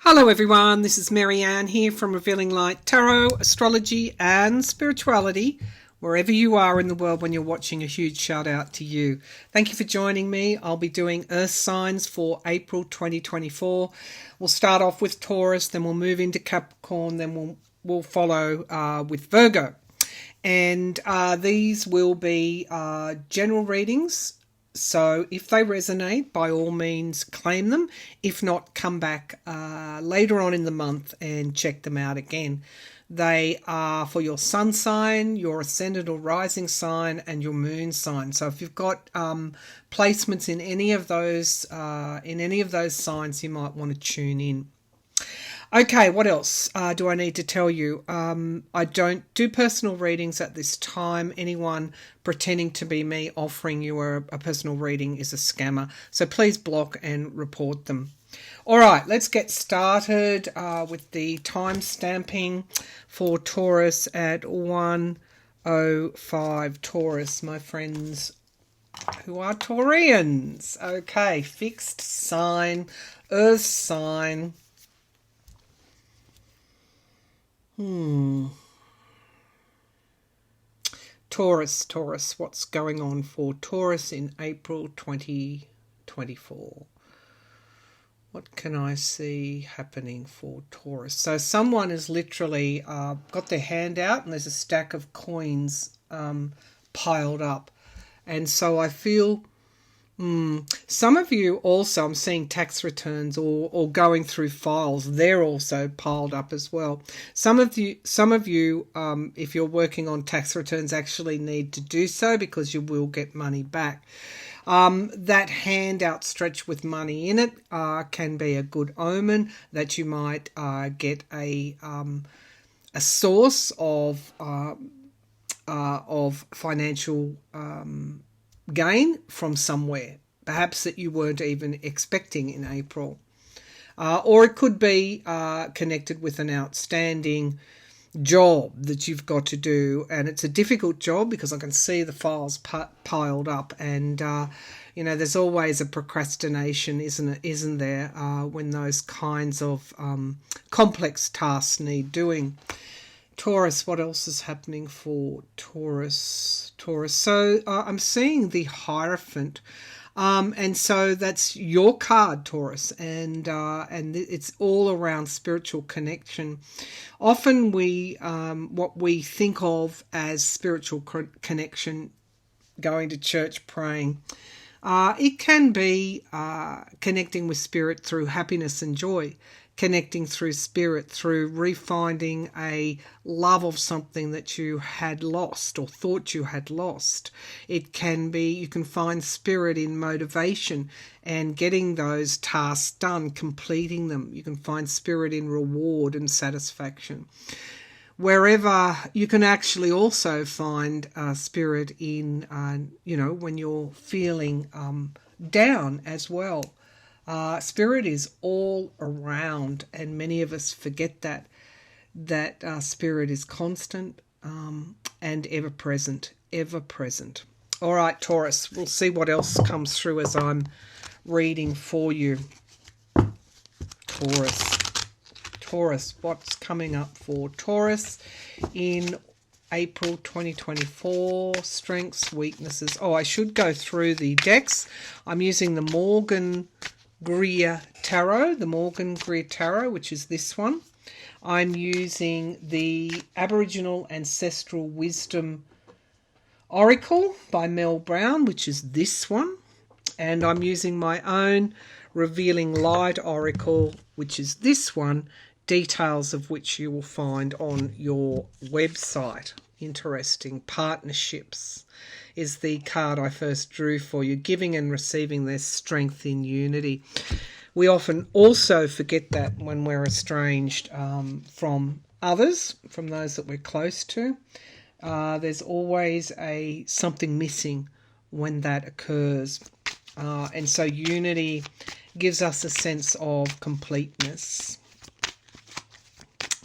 Hello everyone, this is Maryann here from Revealing Light Tarot, Astrology and Spirituality. Wherever you are in the world when you're watching, a huge shout out to you. Thank you for joining me. I'll be doing Earth signs for April 2024. We'll start off with Taurus, then we'll move into Capricorn, then we'll follow with Virgo. And these will be general readings. So if they resonate, by all means claim them. If not, come back later on in the month and check them out again. They are for your sun sign, your ascendant or rising sign, and your moon sign. So if you've got placements in any of those signs, you might want to tune in. Okay, what else do I need to tell you? I don't do personal readings at this time. Anyone pretending to be me offering you a personal reading is a scammer. So please block and report them. All right, let's get started with the time stamping for Taurus at 1:05. Taurus, my friends who are Taurians. Okay, fixed sign, earth sign. Taurus, what's going on for Taurus in April 2024? What can I see happening for Taurus? So someone has literally got their hand out and there's a stack of coins piled up. And so I feel some of you also, I'm seeing tax returns or going through files. They're also piled up as well. Some of you, if you're working on tax returns, actually need to do so because you will get money back. That hand outstretched with money in it can be a good omen that you might get a source of financial gain from somewhere, perhaps that you weren't even expecting in April. Or it could be connected with an outstanding job that you've got to do, and it's a difficult job because I can see the files piled up, and there's always a procrastination, isn't there, when those kinds of complex tasks need doing. Taurus, what else is happening for Taurus? So I'm seeing the Hierophant, and so that's your card, Taurus, and it's all around spiritual connection. Often what we think of as spiritual connection, going to church, praying, it can be connecting with spirit through happiness and joy. Connecting through spirit, through refinding a love of something that you had lost or thought you had lost. It can be, you can find spirit in motivation and getting those tasks done, completing them. You can find spirit in reward and satisfaction. Wherever you can actually also find spirit in, when you're feeling down as well. Spirit is all around, and many of us forget that spirit is constant and ever present. All right, Taurus, we'll see what else comes through as I'm reading for you. Taurus, what's coming up for Taurus in April 2024? Strengths, weaknesses. Oh, I should go through the decks. I'm using the Morgan Greer Tarot, which is this one. I'm using the Aboriginal Ancestral Wisdom Oracle by Mel Brown, which is this one. And I'm using my own Revealing Light Oracle, which is this one, details of which you will find on your website. Interesting. Partnerships is the card I first drew for you. Giving and receiving, their strength in unity. We often also forget that when we're estranged from others, from those that we're close to. There's always something missing when that occurs. And so unity gives us a sense of completeness.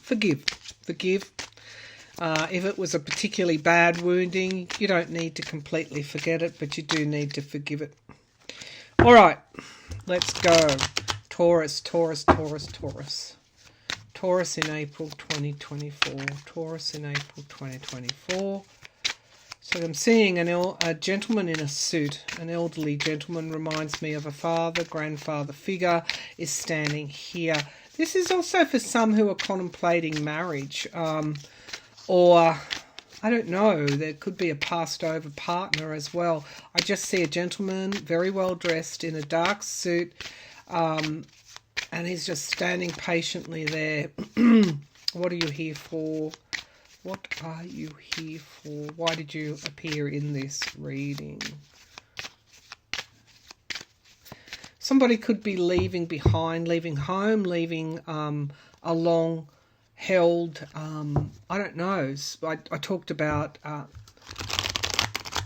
Forgive. If it was a particularly bad wounding, you don't need to completely forget it, but you do need to forgive it. All right, let's go. Taurus, Taurus, Taurus, Taurus. Taurus in April 2024. Taurus in April 2024. So I'm seeing a gentleman in a suit, an elderly gentleman, reminds me of a father, grandfather figure, is standing here. This is also for some who are contemplating marriage, or I don't know, there could be a passed over partner as well. I just see a gentleman, very well dressed, in a dark suit, and he's just standing patiently there. What are you here for? What are you here for? Why did you appear in this reading? Somebody could be leaving behind, leaving home, leaving a long held, I don't know. I talked about,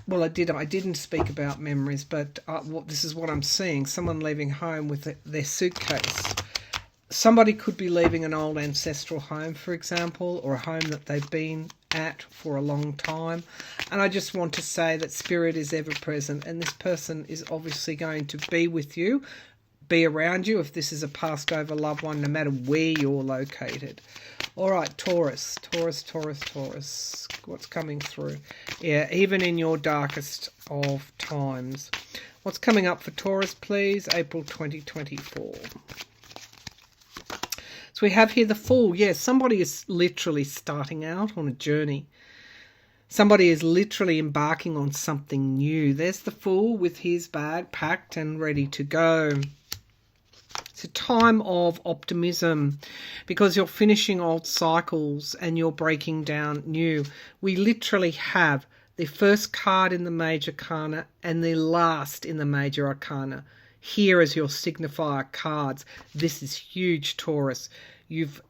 well, I didn't speak about memories, but this is what I'm seeing. Someone leaving home with their suitcase. Somebody could be leaving an old ancestral home, for example, or a home that they've been at for a long time. And I just want to say that Spirit is ever present, and this person is obviously going to be with you, be around you if this is a passed over loved one, no matter where you're located. All right, Taurus, Taurus, Taurus, Taurus. What's coming through? Yeah, even in your darkest of times. What's coming up for Taurus, please? April 2024. So we have here the Fool. Yes, somebody is literally starting out on a journey. Somebody is literally embarking on something new. There's the Fool with his bag packed and ready to go. It's a time of optimism because you're finishing old cycles and you're breaking down new. We literally have the first card in the Major Arcana and the last in the Major Arcana here as your signifier cards. This is huge, Taurus. You've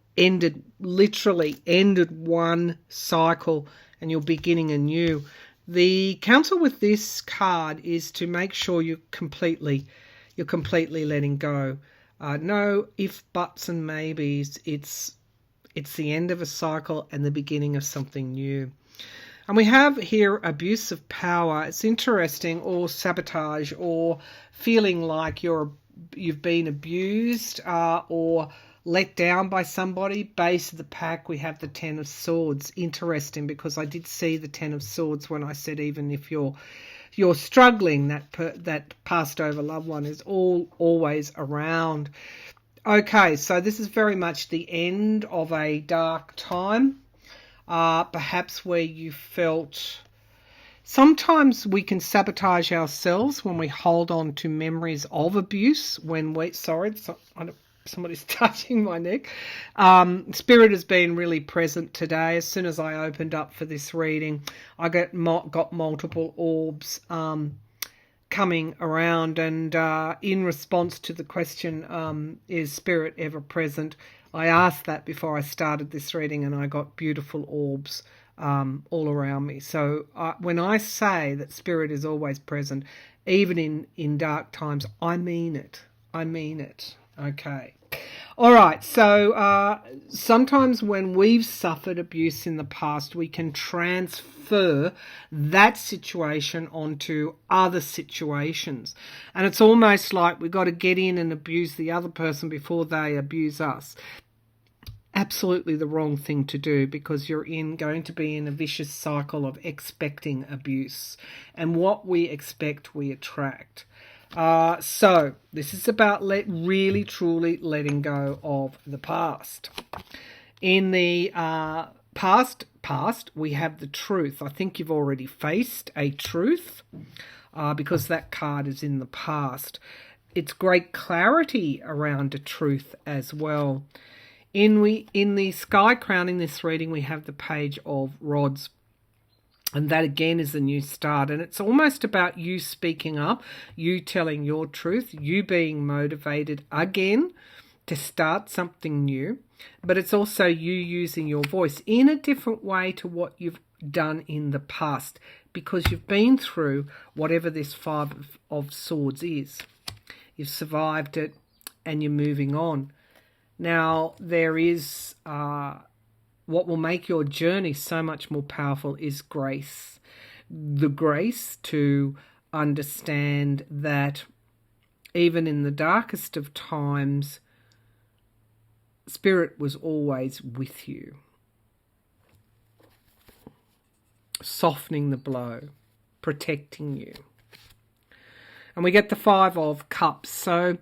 literally ended one cycle and you're beginning a new. The counsel with this card is to make sure you're completely letting go. No if, buts and maybes. It's the end of a cycle and the beginning of something new. And we have here abuse of power. It's interesting, or sabotage, or feeling like you've been abused or let down by somebody. Base of the pack, we have the Ten of Swords. Interesting, because I did see the Ten of Swords when I said even if you're struggling, that passed over loved one is always around. Okay, so this is very much the end of a dark time. Perhaps where you felt... Sometimes we can sabotage ourselves when we hold on to memories of abuse. Somebody's touching my neck. Spirit has been really present today. As soon as I opened up for this reading, I got multiple orbs coming around, and in response to the question, is Spirit ever present? I asked that before I started this reading, and I got beautiful orbs all around me. So when I say that Spirit is always present, even in dark times, I mean it. I mean it. Okay. All right. So sometimes when we've suffered abuse in the past, we can transfer that situation onto other situations. And it's almost like we've got to get in and abuse the other person before they abuse us. Absolutely the wrong thing to do, because you're going to be in a vicious cycle of expecting abuse. And what we expect, we attract. So this is about really truly letting go of the past. In the past, we have the Truth. I think you've already faced a truth because that card is in the past. It's great clarity around a truth as well. In the Sky crowning this reading, we have the Page of Rods. And that again is a new start. And it's almost about you speaking up, you telling your truth, you being motivated again to start something new. But it's also you using your voice in a different way to what you've done in the past, because you've been through whatever this Five of Swords is. You've survived it and you're moving on. Now, there is... what will make your journey so much more powerful is grace. The grace to understand that even in the darkest of times, Spirit was always with you, softening the blow, protecting you. And we get the Five of Cups. So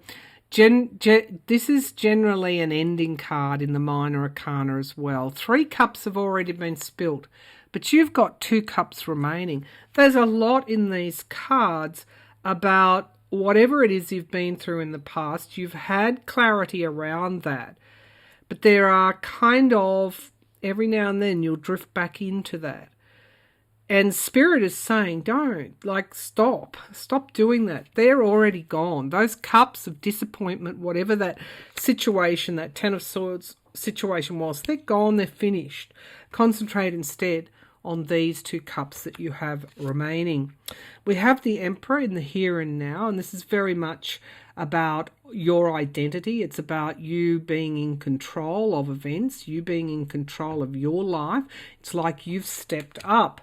this is generally an ending card in the Minor Arcana as well. 3 cups have already been spilt, but you've got 2 cups remaining. There's a lot in these cards about whatever it is you've been through in the past. You've had clarity around that, but there are kind of, every now and then you'll drift back into that. And Spirit is saying, don't, stop doing that. They're already gone. Those cups of disappointment, whatever that situation, that 10 of Swords situation was, they're gone, they're finished. Concentrate instead on these 2 cups that you have remaining. We have the Emperor in the here and now, and this is very much about your identity. It's about you being in control of events, you being in control of your life. It's like you've stepped up.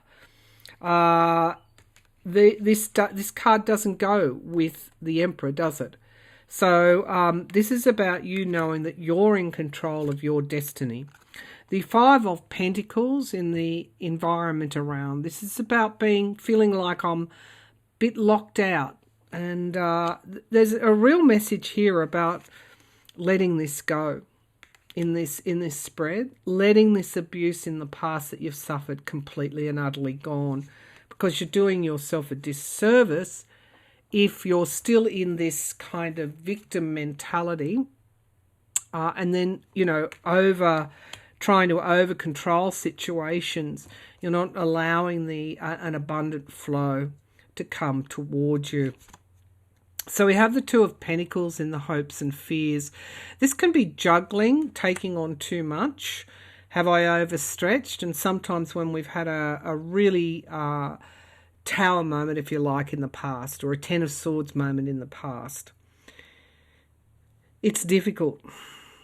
This card doesn't go with the Emperor, does it? So this is about you knowing that you're in control of your destiny. The Five of Pentacles in the environment around. This is about feeling like I'm a bit locked out. And there's a real message here about letting this go in this spread, letting this abuse in the past that you've suffered completely and utterly gone, because you're doing yourself a disservice if you're still in this kind of victim mentality, and then, trying to over control situations. You're not allowing an abundant flow to come towards you. So we have the Two of Pentacles in the hopes and fears. This can be juggling, taking on too much. Have I overstretched? And sometimes when we've had a really tower moment, if you like, in the past, or a 10 of Swords moment in the past, it's difficult.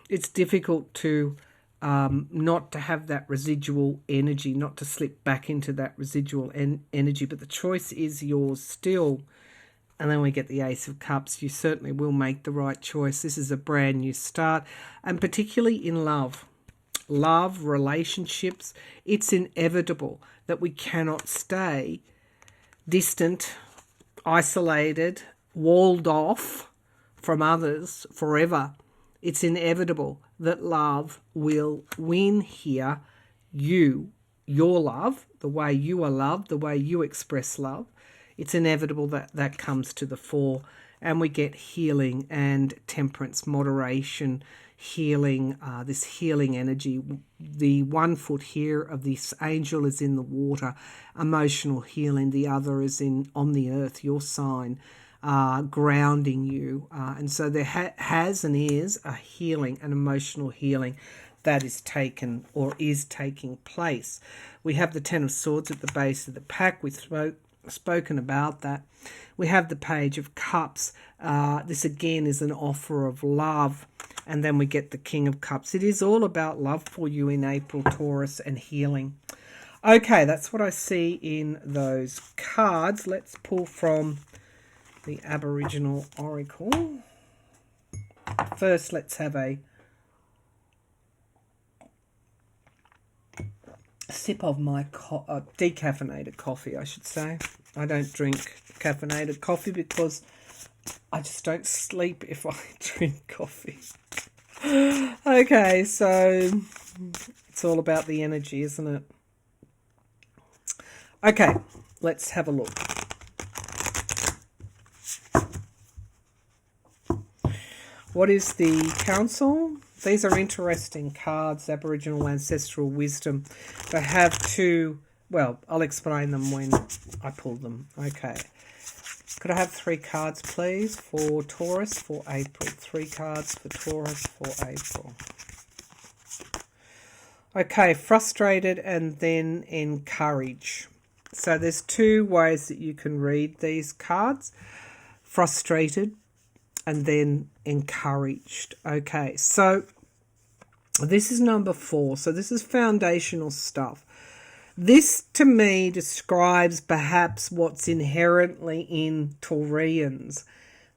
It's difficult to not to have that residual energy, not to slip back into that residual energy. But the choice is yours still. And then we get the Ace of Cups. You certainly will make the right choice. This is a brand new start. And particularly in love, relationships, it's inevitable that we cannot stay distant, isolated, walled off from others forever. It's inevitable that love will win here. Your love, the way you are loved, the way you express love, it's inevitable that comes to the fore, and we get healing and temperance, moderation, healing, this healing energy. The 1 foot here of this angel is in the water, emotional healing. The other is on the earth, your sign, grounding you. And so there has and is a healing, an emotional healing that is taken or is taking place. We have the 10 of Swords at the base of the pack. We've spoken about that. We have the Page of Cups. This again is an offer of love. And then we get the King of Cups. It is all about love for you in April, Taurus, and healing. Okay, that's what I see in those cards. Let's pull from the Aboriginal Oracle. First, let's have a sip of my decaffeinated coffee, I should say. I don't drink caffeinated coffee because I just don't sleep if I drink coffee. Okay, so it's all about the energy, isn't it? Okay, let's have a look. What is the Council? These are interesting cards, Aboriginal Ancestral Wisdom. They have two, well, I'll explain them when I pull them. Okay. Could I have 3 cards, please, for Taurus for April? 3 cards for Taurus for April. Okay, frustrated and then encourage. So there's 2 ways that you can read these cards. Frustrated and then encouraged. Okay, so this is number 4. So this is foundational stuff. This, to me, describes perhaps what's inherently in Taurians.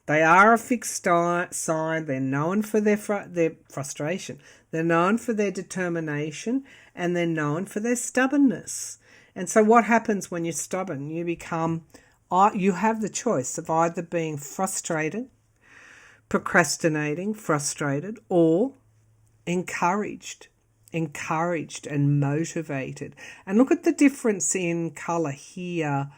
They are a fixed sign. They're known for their frustration. They're known for their determination, and they're known for their stubbornness. And so what happens when you're stubborn? You have the choice of either being frustrated, procrastinating, frustrated, or encouraged and motivated. And look at the difference in colour here.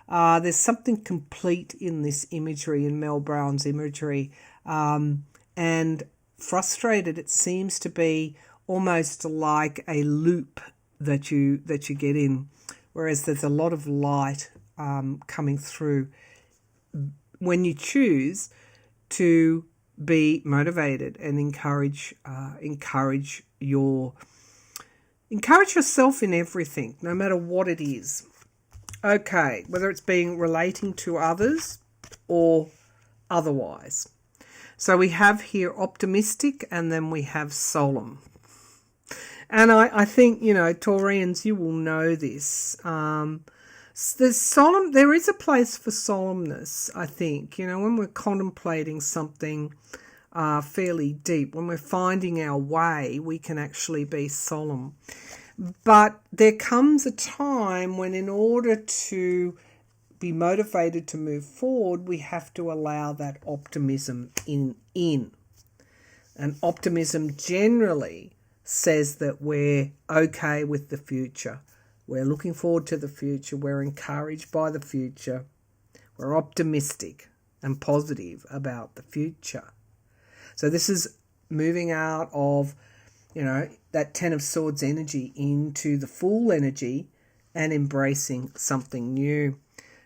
There's something complete in this imagery, in Mel Brown's imagery. And frustrated, it seems to be almost like a loop that you get in, whereas there's a lot of light coming through when you choose to be motivated and encourage yourself in everything, no matter what it is. Okay, whether it's relating to others or otherwise. So we have here optimistic, and then we have solemn. And I think, Taurians, you will know this. There is a place for solemnness, I think, when we're contemplating something fairly deep, when we're finding our way, we can actually be solemn. But there comes a time when, in order to be motivated to move forward, we have to allow that optimism in. And optimism generally says that we're okay with the future. We're looking forward to the future. We're encouraged by the future. We're optimistic and positive about the future. So this is moving out of, that Ten of Swords energy into the Fool energy and embracing something new.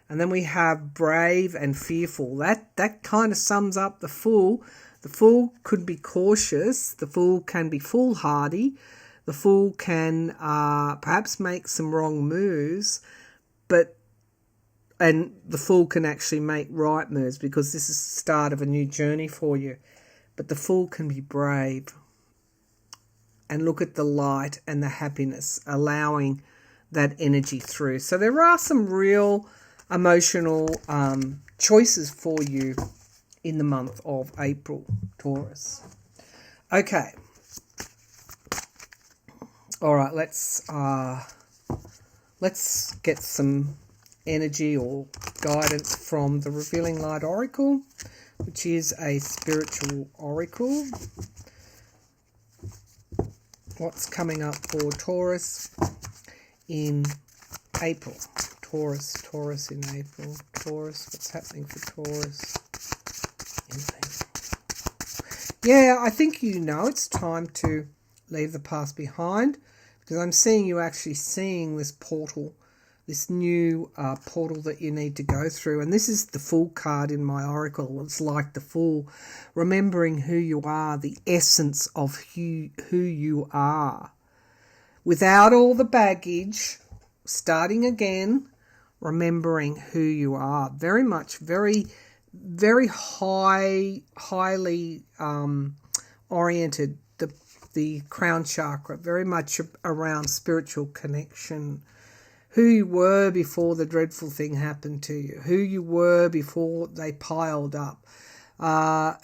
And then we have brave and fearful. That kind of sums up the Fool. The Fool could be cautious. The Fool can be foolhardy. The Fool can perhaps make some wrong moves, and the Fool can actually make right moves, because this is the start of a new journey for you. But the Fool can be brave and look at the light and the happiness, allowing that energy through. So there are some real emotional choices for you in the month of April, Taurus. Okay. All right, let's get some energy or guidance from the Revealing Light Oracle, which is a spiritual oracle. What's coming up for Taurus in April? Taurus in April. Taurus, what's happening for Taurus in April? Yeah, I think it's time to leave the past behind, because I'm seeing you actually seeing this portal, this new portal that you need to go through. And this is the Fool card in my oracle. It's like the Fool, remembering who you are, the essence of who you are, without all the baggage, starting again, remembering who you are. Very much, very, very highly oriented. The crown chakra, very much around spiritual connection. Who you were before the dreadful thing happened to you. Who you were before they piled up. What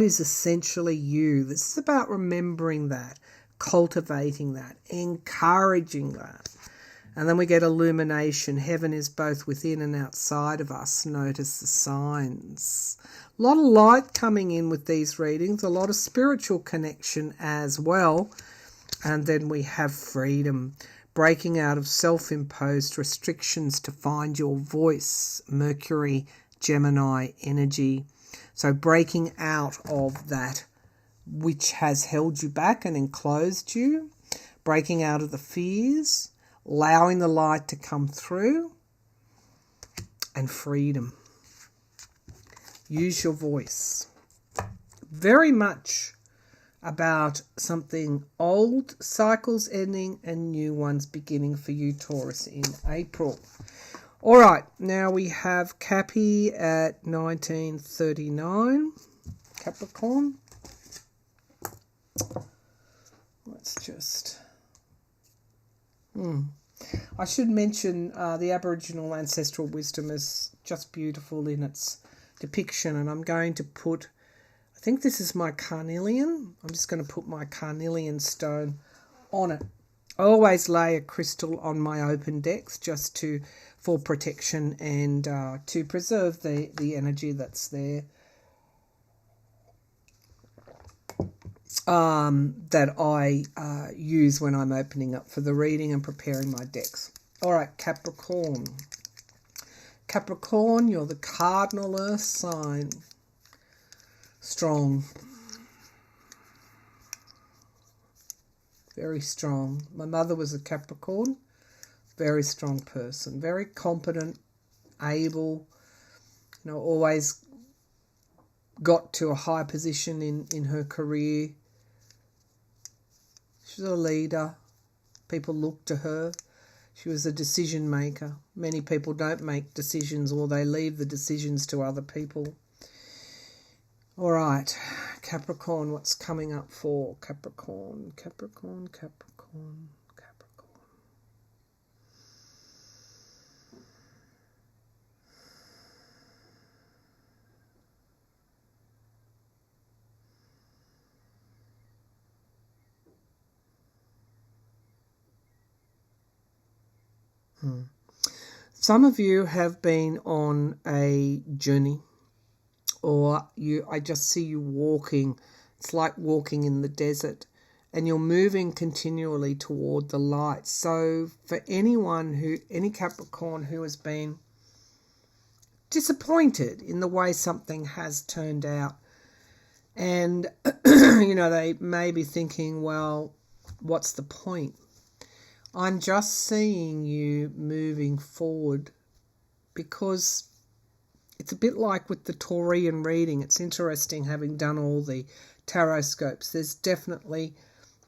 is essentially you. This is about remembering that, cultivating that, encouraging that. And then we get illumination. Heaven is both within and outside of us. Notice the signs. A lot of light coming in with these readings. A lot of spiritual connection as well. And then we have freedom. Breaking out of self-imposed restrictions to find your voice. Mercury, Gemini energy. So breaking out of that which has held you back and enclosed you. Breaking out of the fears. Allowing the light to come through. And freedom. Use your voice. Very much about something old cycles ending and new ones beginning for you, Taurus, in April. All right, now we have Cappy at 1939, Capricorn. Let's just... I should mention the Aboriginal ancestral wisdom is just beautiful in its depiction, and I'm going to put, I think this is my carnelian. I'm just going to put my carnelian stone on it. I always lay a crystal on my open decks just for protection and to preserve the energy that's there. That I use when I'm opening up for the reading and preparing my decks. All right, Capricorn. Capricorn, you're the cardinal earth sign. Strong. Very strong. My mother was a Capricorn. Very strong person. Very competent, able, always got to a high position in her career. She was a leader. People looked to her. She was a decision maker. Many people don't make decisions, or they leave the decisions to other people. All right, Capricorn, what's coming up for Capricorn? Capricorn. Some of you have been on a journey, or I just see you walking. It's like walking in the desert, and you're moving continually toward the light. So for any Capricorn who has been disappointed in the way something has turned out, and they may be thinking, well, what's the point? I'm just seeing you moving forward, because it's a bit like with the Taurian reading. It's interesting, having done all the tarot scopes. There's definitely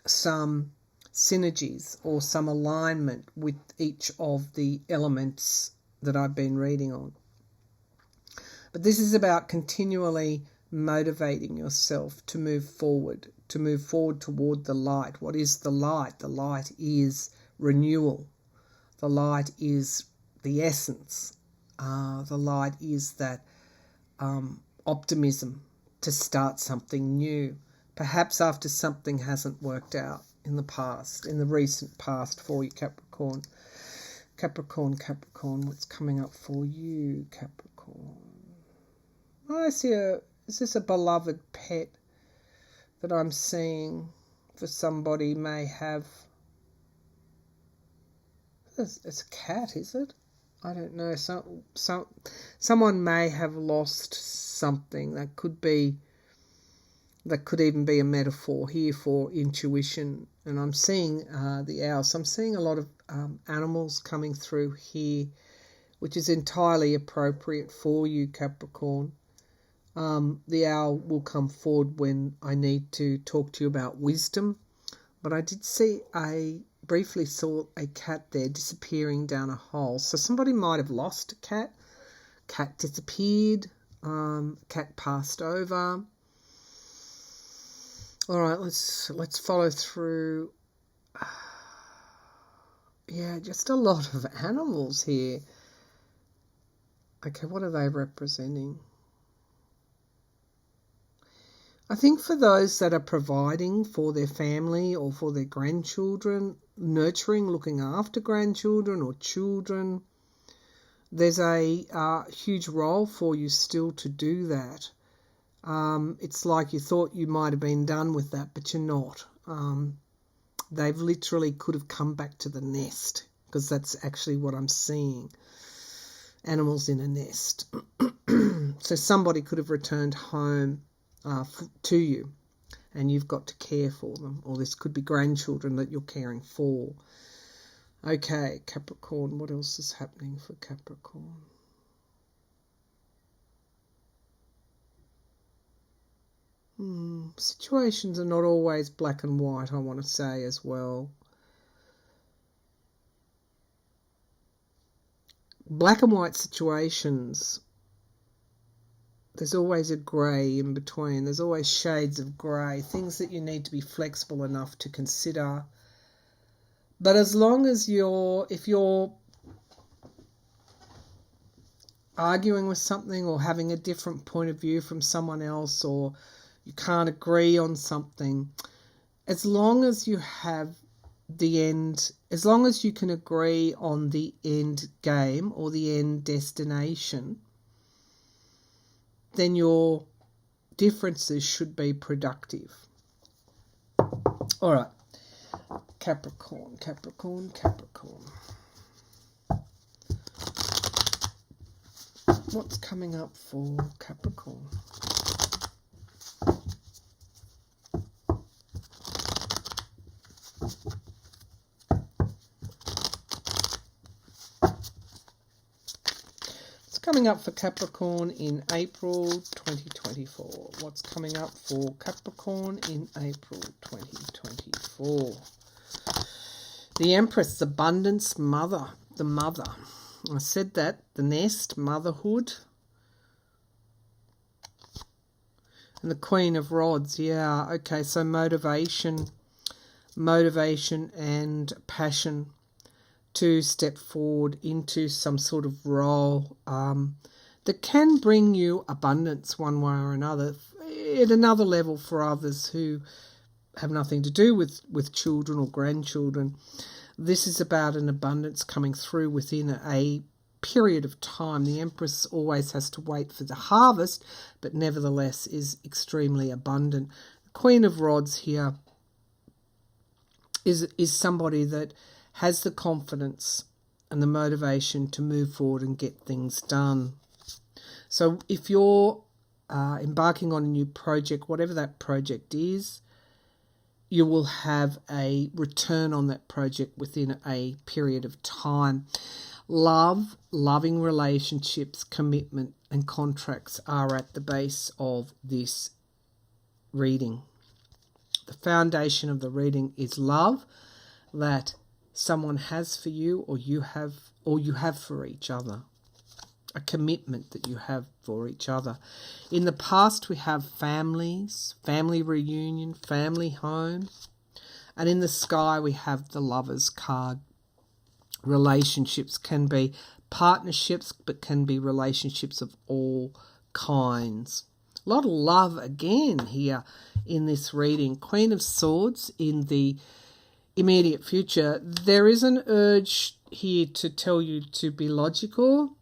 some synergies or some alignment with each of the elements that I've been reading on. But this is about continually motivating yourself to move forward toward the light. What is the light? The light is renewal. The light is the essence. The light is that optimism to start something new, perhaps after something hasn't worked out in the recent past for you, Capricorn. Capricorn, what's coming up for you, Capricorn? I see is this a beloved pet that I'm seeing for somebody? May have, it's a cat, is it? I don't know. Someone may have lost something. That could even be a metaphor here for intuition. And I'm seeing the owl. So I'm seeing a lot of animals coming through here, which is entirely appropriate for you, Capricorn. The owl will come forward when I need to talk to you about wisdom. But I did briefly saw a cat there disappearing down a hole. So somebody might have lost a cat. Cat disappeared. Cat passed over. All right, let's follow through. Yeah, just a lot of animals here. Okay, what are they representing? I think for those that are providing for their family or for their grandchildren, nurturing, looking after grandchildren or children, there's a huge role for you still to do that. It's like you thought you might have been done with that, but you're not. They've literally could have come back to the nest, because that's actually what I'm seeing. Animals in a nest. So somebody could have returned home to you, and you've got to care for them. Or this could be grandchildren that you're caring for. Okay, Capricorn, what else is happening for Capricorn? Situations are not always black and white, I want to say as well. Black and white situations, there's always a grey in between. There's always shades of grey, things that you need to be flexible enough to consider. But as long as if you're arguing with something or having a different point of view from someone else, or you can't agree on something, as long as you have the end, as long as you can agree on the end game or the end destination, then your differences should be productive. All right. Capricorn. What's coming up for Capricorn? What's coming up for Capricorn in April 2024? What's coming up for Capricorn in April 2024? The Empress, abundance, mother, the mother. I said that, the nest, motherhood. And the Queen of Rods, yeah, okay, so motivation and passion to step forward into some sort of role that can bring you abundance one way or another, at another level for others who have nothing to do with children or grandchildren. This is about an abundance coming through within a period of time. The Empress always has to wait for the harvest, but nevertheless is extremely abundant. The Queen of Rods here is somebody that has the confidence and the motivation to move forward and get things done. So if you're embarking on a new project, whatever that project is, you will have a return on that project within a period of time. Love, loving relationships, commitment and contracts are at the base of this reading. The foundation of the reading is love that someone has for you, or you have for each other. A commitment that you have for each other. In the past, we have families, family reunion, family home. And in the sky, we have the Lovers card. Relationships can be partnerships, but can be relationships of all kinds. A lot of love again here in this reading. Queen of Swords in the immediate future. There is an urge here to tell you to be logical,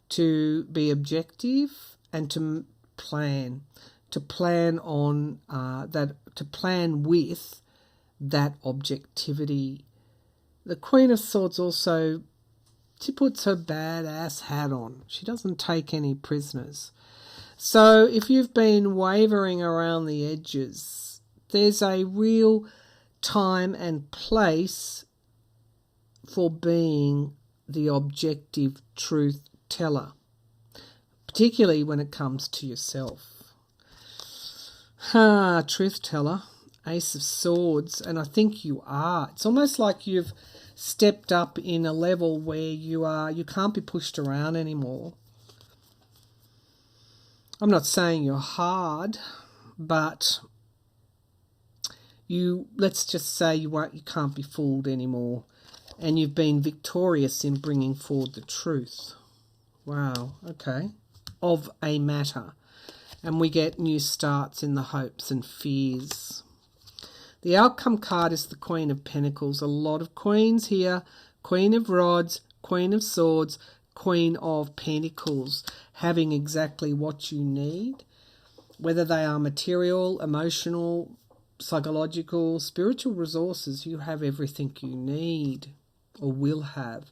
to be objective, and to plan on that, to plan with that objectivity. The Queen of Swords also, she puts her badass hat on. She doesn't take any prisoners. So if you've been wavering around the edges, there's a real time and place for being the objective truth teller, particularly when it comes to yourself. Truth teller, Ace of Swords, and I think you are. It's almost like you've stepped up in a level where you can't be pushed around anymore. I'm not saying you're hard, but let's just say you can't be fooled anymore, and you've been victorious in bringing forward the truth. Wow, okay. Of a matter. And we get new starts in the hopes and fears. The outcome card is the Queen of Pentacles. A lot of queens here. Queen of Rods, Queen of Swords, Queen of Pentacles. Having exactly what you need. Whether they are material, emotional, psychological, spiritual resources, you have everything you need or will have.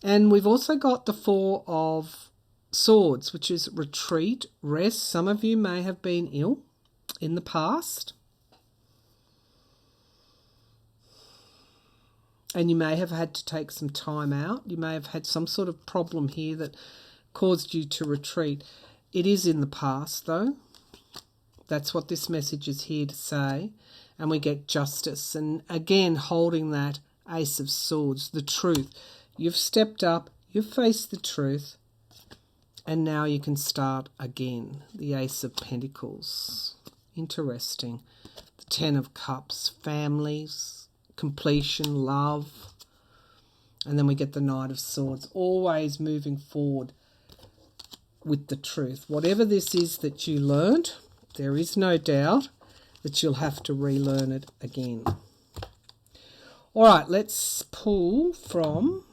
And we've also got the Four of Swords, which is retreat, rest. Some of you may have been ill in the past. And you may have had to take some time out. You may have had some sort of problem here that caused you to retreat. It is in the past, though. That's what this message is here to say. And we get justice. And again, holding that Ace of Swords, the truth. You've stepped up, you've faced the truth, and now you can start again. The Ace of Pentacles. Interesting. The Ten of Cups, families, completion, love. And then we get the Knight of Swords. Always moving forward with the truth. Whatever this is that you learned, there is no doubt that you'll have to relearn it again. All right, let's pull from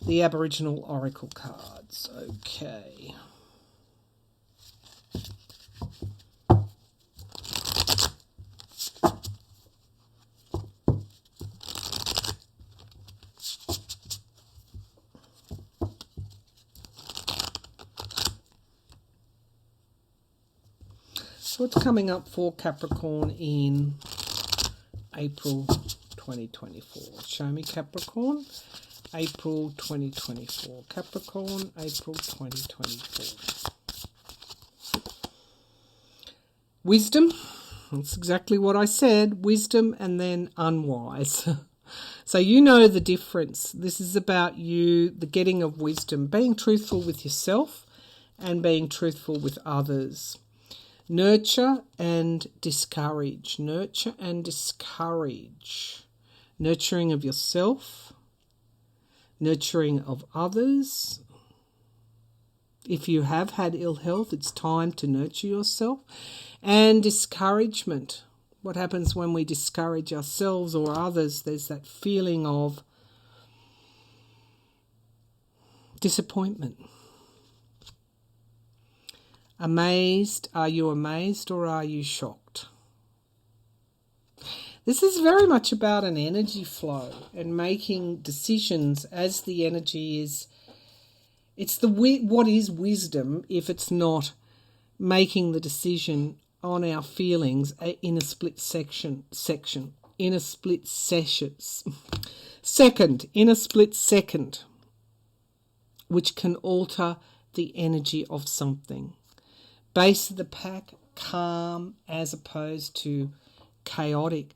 the Aboriginal Oracle cards. Okay. So what's coming up for Capricorn in April 2024? Show me Capricorn. April 2024. Capricorn, April 2024. Wisdom. That's exactly what I said. Wisdom and then unwise. So you know the difference. This is about you, the getting of wisdom, being truthful with yourself and being truthful with others. Nurture and discourage. Nurture and discourage. Nurturing of yourself. Nurturing of others. If you have had ill health, it's time to nurture yourself. And discouragement. What happens when we discourage ourselves or others? There's that feeling of disappointment. Amazed. Are you amazed or are you shocked? This is very much about an energy flow and making decisions as the energy is. It's what is wisdom if it's not making the decision on our feelings in a split second, in a split second, which can alter the energy of something. Base of the pack, calm as opposed to chaotic.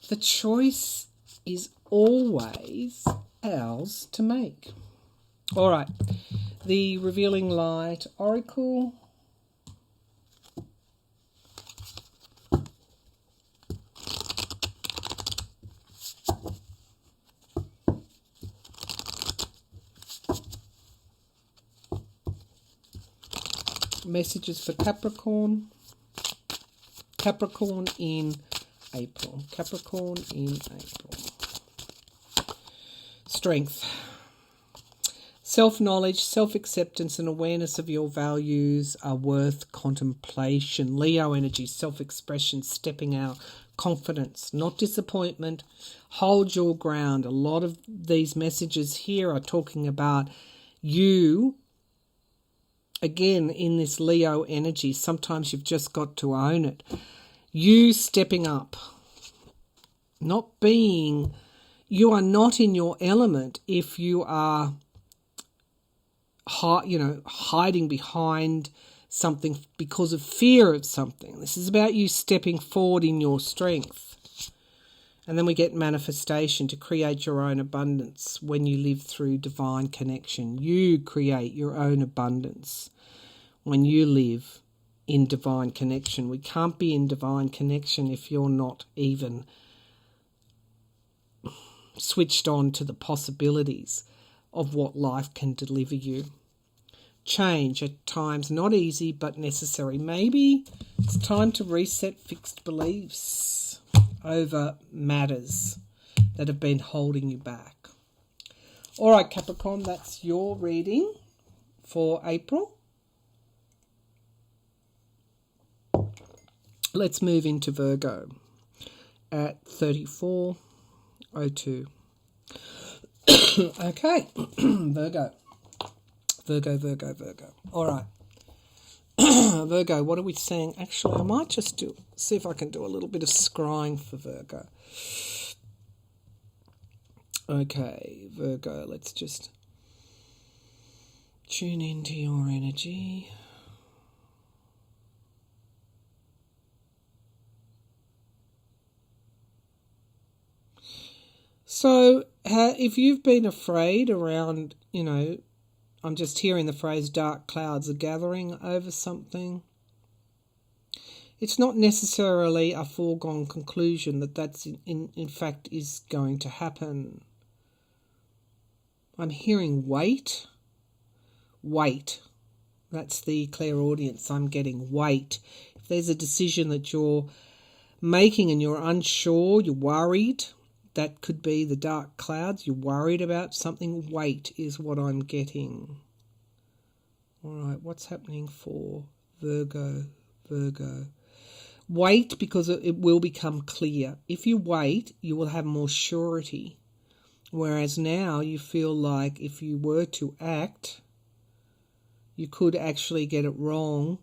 The choice is always ours to make. All right, the Revealing Light Oracle. Messages for Capricorn. Capricorn in April. Capricorn in April. Strength. Self-knowledge, self-acceptance and awareness of your values are worth contemplation. Leo energy, self-expression, stepping out, confidence, not disappointment. Hold your ground. A lot of these messages here are talking about you. Again, in this Leo energy, sometimes you've just got to own it. You stepping up, you are not in your element if you are, hiding behind something because of fear of something. This is about you stepping forward in your strength. And then we get manifestation to create your own abundance when you live through divine connection. You create your own abundance when you live in divine connection. We can't be in divine connection if you're not even switched on to the possibilities of what life can deliver you. Change at times, not easy but necessary. Maybe it's time to reset fixed beliefs over matters that have been holding you back. All right, Capricorn, that's your reading for April. Let's move into Virgo at 34:02. Okay, Virgo. All right. Virgo, what are we saying? Actually, I might just see if I can do a little bit of scrying for Virgo. Okay, Virgo, let's just tune into your energy. So, if you've been afraid around, I'm just hearing the phrase dark clouds are gathering over something. It's not necessarily a foregone conclusion that that's in fact is going to happen. I'm hearing weight Wait. That's the clairaudience I'm getting. Wait. If there's a decision that you're making and you're unsure, you're worried, that could be the dark clouds. You're worried about something. Wait is what I'm getting. All right, what's happening for Virgo? Wait, because it will become clear. If you wait, you will have more surety. Whereas now you feel like if you were to act, you could actually get it wrong.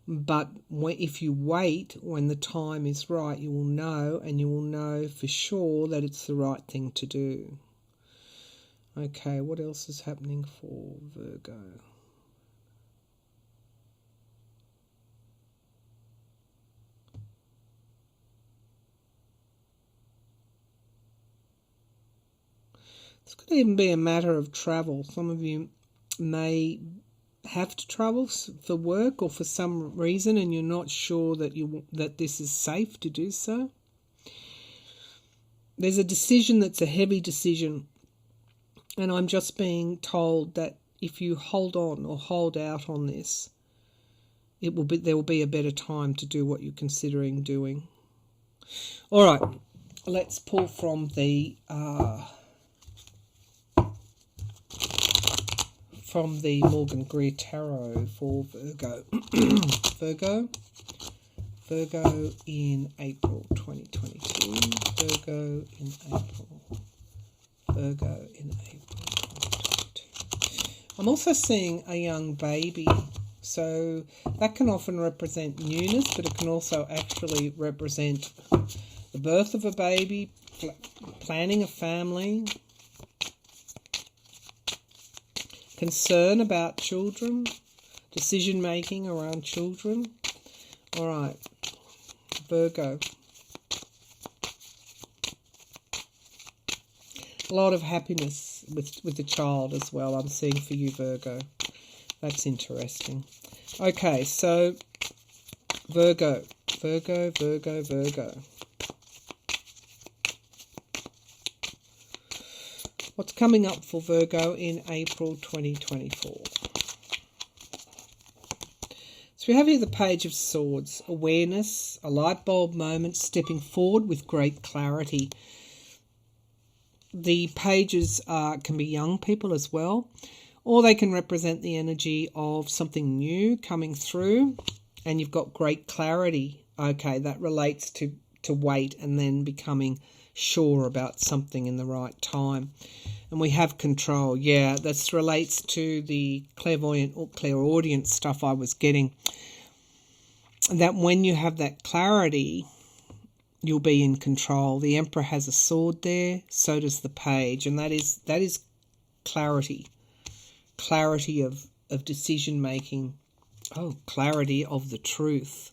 But if you wait, when the time is right, you will know, and you will know for sure that it's the right thing to do. Okay, what else is happening for Virgo? This could even be a matter of travel. Some of you may have to travel for work or for some reason, and you're not sure that this is safe to do so. There's a decision that's a heavy decision, and I'm just being told that if you hold on or hold out on this, there will be a better time to do what you're considering doing. All right, let's pull from the Morgan Greer Tarot for Virgo. Virgo in April 2022. Virgo in April 2022. I'm also seeing a young baby. So that can often represent newness, but it can also actually represent the birth of a baby, planning a family, concern about children, decision making around children. All right, Virgo. A lot of happiness with the child as well, I'm seeing for you, Virgo. That's interesting. Okay, so Virgo. What's coming up for Virgo in April 2024? So we have here the Page of Swords, awareness, a light bulb moment, stepping forward with great clarity. The pages can be young people as well, or they can represent the energy of something new coming through, and you've got great clarity. Okay, that relates to wait and then becoming sure about something in the right time. And we have control. Yeah, this relates to the clairvoyant or clairaudience stuff I was getting. That when you have that clarity, you'll be in control. The Emperor has a sword there, so does the Page, and that is clarity. Clarity of decision making. Oh, clarity of the truth.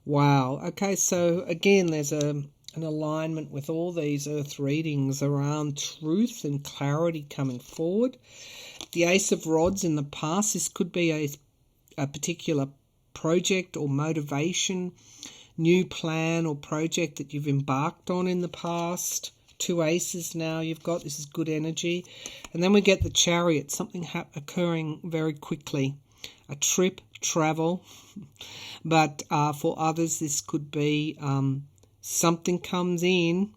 Wow. Okay, so again, there's an alignment with all these earth readings around truth and clarity coming forward. The Ace of Rods in the past, this could be a particular project or motivation, new plan or project that you've embarked on in the past. 2 aces now you've got. This is good energy. And then we get the Chariot, something occurring very quickly. A trip, travel. But for others, this could be something comes in,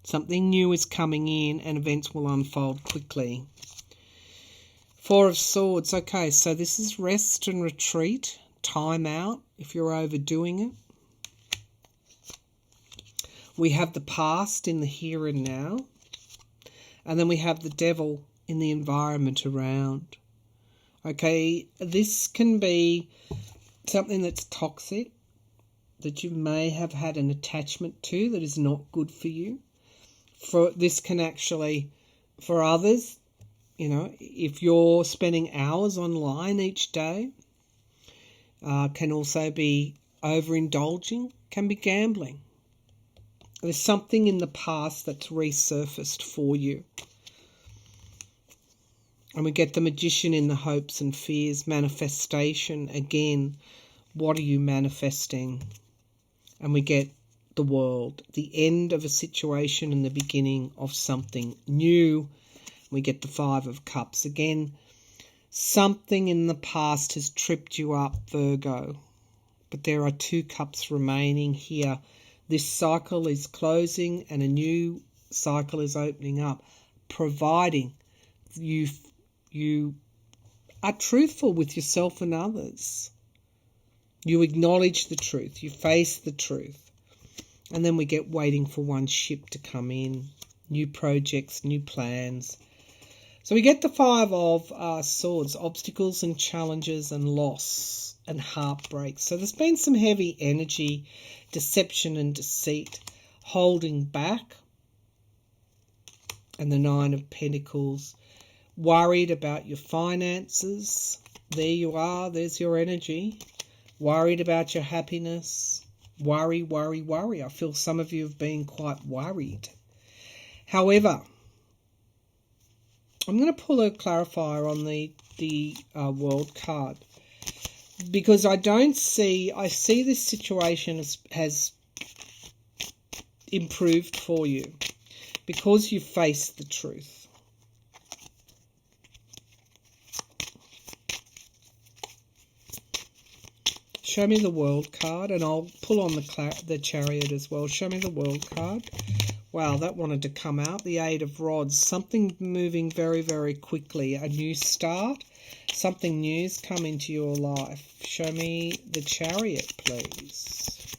something new is coming in, and events will unfold quickly. 4 of Swords. Okay, so this is rest and retreat, time out if you're overdoing it. We have the past in the here and now. And then we have the Devil in the environment around. Okay, this can be something that's toxic, that you may have had an attachment to that is not good for you. This can actually, for others, if you're spending hours online each day, can also be overindulging, can be gambling. There's something in the past that's resurfaced for you. And we get the Magician in the hopes and fears, manifestation. Again, what are you manifesting? And we get the World, the end of a situation and the beginning of something new. We get the 5 of Cups. Again, Something in the past has tripped you up, Virgo. But there are 2 cups remaining here. This cycle is closing and a new cycle is opening up, providing you are truthful with yourself and others. You acknowledge the truth. You face the truth. And then we get waiting for one ship to come in. New projects, new plans. So we get the 5 of Swords, obstacles and challenges and loss and heartbreak. So there's been some heavy energy, deception and deceit, holding back. And the 9 of Pentacles, worried about your finances. There you are, there's your energy. Worried about your happiness. Worry, worry, worry. I feel some of you have been quite worried. However, I'm going to pull a clarifier on the World card, because I see this situation has improved for you because you faced the truth. Show me the World card, and I'll pull on the Chariot as well. Show me the World card. Wow, that wanted to come out. The 8 of Rods. Something moving very, very quickly. A new start. Something new's come into your life. Show me the Chariot, please.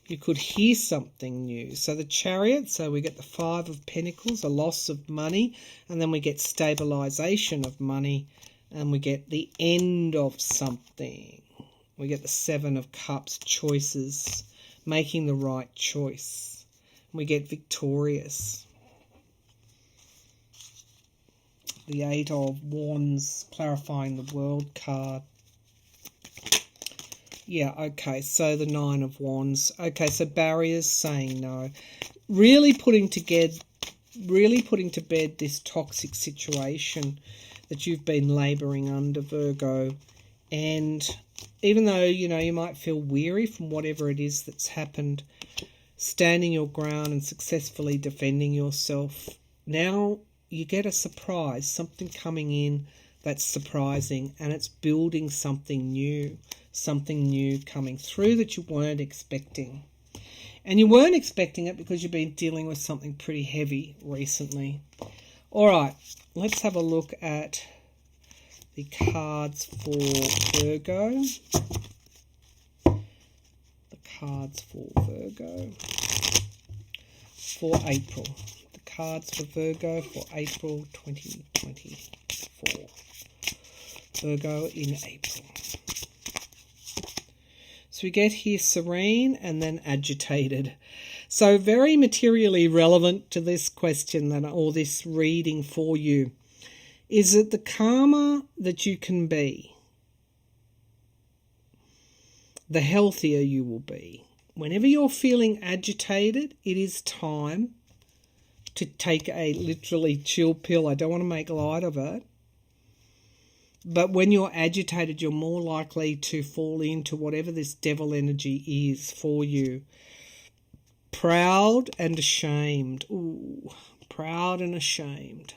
You could hear something new. So the Chariot, so we get the 5 of Pentacles, a loss of money, and then we get stabilization of money, and we get the end of something. We get the 7 of Cups, choices, making the right choice. We get victorious. The 8 of Wands, clarifying the World card. Yeah, okay, so the 9 of Wands. Okay, so barriers, saying no. Really putting to bed this toxic situation that you've been labouring under, Virgo. And even though, you might feel weary from whatever it is that's happened, standing your ground and successfully defending yourself, now you get a surprise, something coming in that's surprising, and it's building something new coming through that you weren't expecting. And you weren't expecting it because you've been dealing with something pretty heavy recently. All right, let's have a look at the cards for Virgo. The cards for Virgo for April. The cards for Virgo for April 2024. Virgo in April. So we get here serene and then agitated. So very materially relevant to this question or this reading for you. Is it the calmer that you can be, the healthier you will be. Whenever you're feeling agitated, it is time to take a literally chill pill. I don't want to make light of it. But when you're agitated, you're more likely to fall into whatever this devil energy is for you. Proud and ashamed. Ooh, proud and ashamed.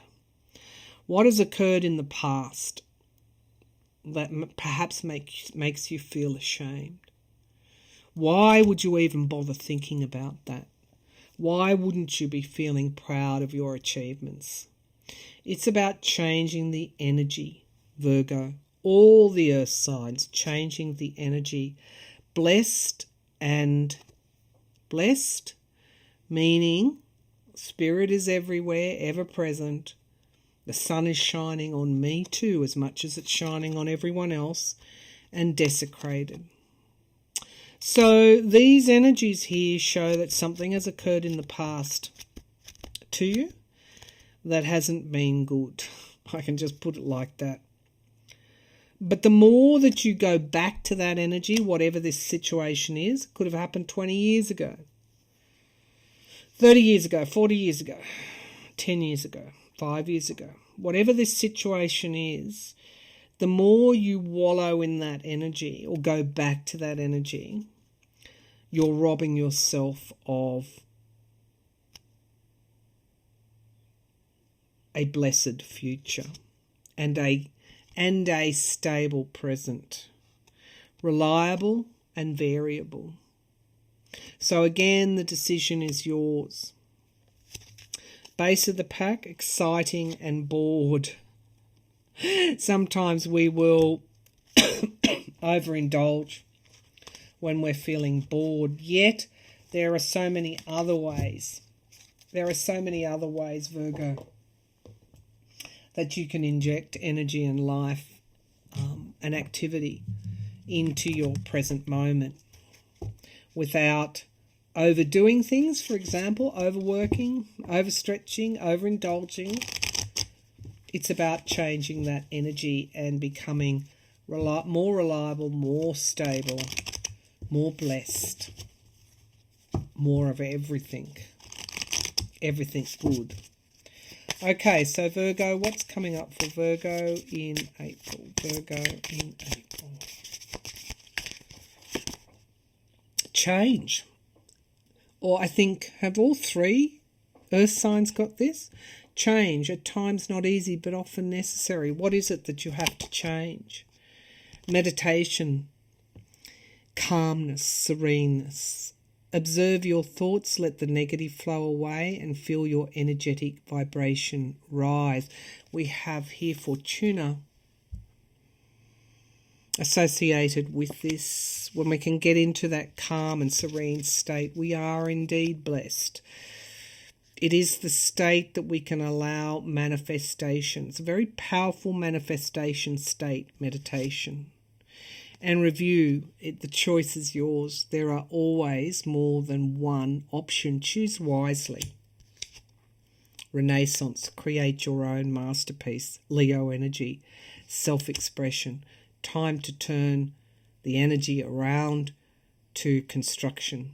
What has occurred in the past that perhaps makes you feel ashamed? Why would you even bother thinking about that? Why wouldn't you be feeling proud of your achievements? It's about changing the energy, Virgo. All the earth signs, changing the energy. Blessed, meaning spirit is everywhere, ever present. The sun is shining on me too, as much as it's shining on everyone else, and desecrated. So these energies here show that something has occurred in the past to you that hasn't been good. I can just put it like that. But the more that you go back to that energy, whatever this situation is, could have happened 20 years ago, 30 years ago, 40 years ago, 10 years ago, 5 years ago, whatever this situation is, the more you wallow in that energy or go back to that energy, you're robbing yourself of a blessed future and a and a stable present. Reliable and variable. So again, the decision is yours. Base of the pack, exciting and bored. Sometimes we will overindulge when we're feeling bored, yet there are so many other ways. There are so many other ways, Virgo, that you can inject energy and life and activity into your present moment without overdoing things, for example, overworking, overstretching, overindulging. It's about changing that energy and becoming more reliable, more stable, more blessed, more of everything. Everything's good. Okay, so Virgo, what's coming up for Virgo in April? Virgo in April. Change. Or I think, have all three earth signs got this? Change, at times not easy, but often necessary. What is it that you have to change? Meditation, calmness, sereneness. Observe your thoughts, let the negative flow away, and feel your energetic vibration rise. We have here Fortuna associated with this. When we can get into that calm and serene state, we are indeed blessed. It is the state that we can allow manifestation. It's a very powerful manifestation state, meditation. And review it. The choice is yours. There are always more than one option. Choose wisely. Renaissance. Create your own masterpiece. Leo energy. Self-expression. Time to turn the energy around to construction.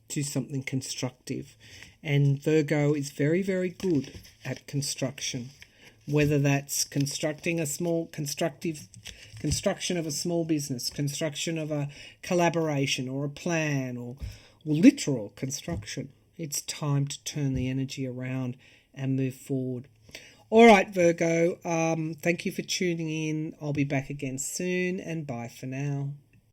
To something constructive. And Virgo is very, very good at construction. Whether that's construction of a small business, construction of a collaboration or a plan, or literal construction. It's time to turn the energy around and move forward. All right, Virgo, thank you for tuning in. I'll be back again soon, and bye for now.